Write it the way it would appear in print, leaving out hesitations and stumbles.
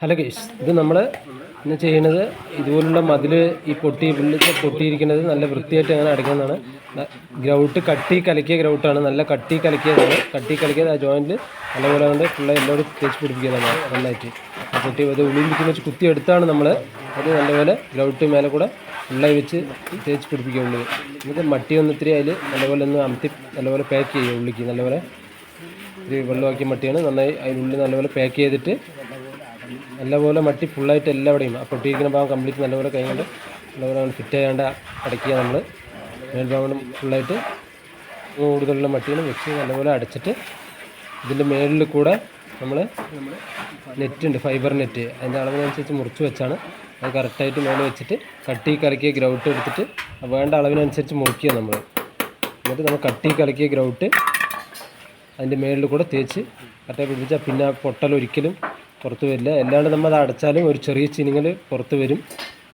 Hello guys, ഇത് നമ്മൾ ഇന്ന് ചെയ്യുന്നത് ഇതുപോലുള്ള മതിൽ ഈ പൊട്ടിയിരിക്കുന്നത് നല്ല വൃത്തിയായിട്ട് അങ്ങനെ അടയ്ക്കുന്നതാണ്. ഗ്രൗട്ട് കട്ടി കലക്കിയ ഗ്രൗട്ടാണ്, നല്ല കട്ടി കലക്കിയതാണ്. കട്ടി കലക്കിയത് ആ ജോയിൻറ്റിൽ നല്ലപോലെ കൊണ്ട് ഫുള്ള് എല്ലാവരും തേച്ച് പിടിപ്പിക്കുന്നതാണ്. നന്നായിട്ട് പൊട്ടി അത് ഉള്ളിൽ വെച്ച് കുത്തി എടുത്താണ് നമ്മൾ അത് നല്ലപോലെ ഗ്രൗട്ട് മേലെ കൂടെ ഫുള്ളായി വെച്ച് തേച്ച് പിടിപ്പിക്കുകയുള്ളൂ. എന്നിട്ട് മട്ടി ഒന്നിത്തിരി അതിൽ നല്ലപോലെ ഒന്ന് അമർത്തി നല്ലപോലെ പാക്ക് ചെയ്യുക. ഉള്ളിക്ക് നല്ലപോലെ ഒരു വെള്ളമാക്കിയ മട്ടിയാണ്. നന്നായി അതിനുള്ളിൽ നല്ലപോലെ പാക്ക് ചെയ്തിട്ട് നല്ലപോലെ മട്ടി ഫുള്ളായിട്ട് എല്ലാവിടെയും ആ പൊട്ടിയിരിക്കുന്ന ഭാഗം കംപ്ലീറ്റ് നല്ലപോലെ കഴിഞ്ഞിട്ട് നല്ലപോലെ ഫിറ്റ് ചെയ്യാണ്ട് അടയ്ക്കുക. നമ്മൾ മേൽഭാഗം ഫുള്ളായിട്ട് കൂടുതലുള്ള മട്ടികൾ വെച്ച് നല്ലപോലെ അടച്ചിട്ട് ഇതിൻ്റെ മേളിൽ കൂടെ നമ്മൾ നെറ്റുണ്ട്, ഫൈബർ നെറ്റ്, അതിൻ്റെ അളവിനനുസരിച്ച് മുറിച്ച് വെച്ചാണ് അത് കറക്റ്റായിട്ട് മേലെ വെച്ചിട്ട് കട്ടി കലക്കിയ ഗ്രൗട്ട് എടുത്തിട്ട് വേണ്ട അളവിനനുസരിച്ച് മുറിക്കുക നമ്മൾ. എന്നിട്ട് നമ്മൾ കട്ടി കലക്കിയ ഗ്രൗട്ട് അതിൻ്റെ മേളിൽ കൂടെ തേച്ച് കറക്റ്റായി പിടിപ്പിച്ചാൽ പിന്നെ പൊട്ടൽ ഒരിക്കലും പുറത്ത് വരില്ല. അല്ലാണ്ട് നമ്മൾ അത് അടച്ചാലും ഒരു ചെറിയ ചിനിങ്ങൽ പുറത്ത് വരും.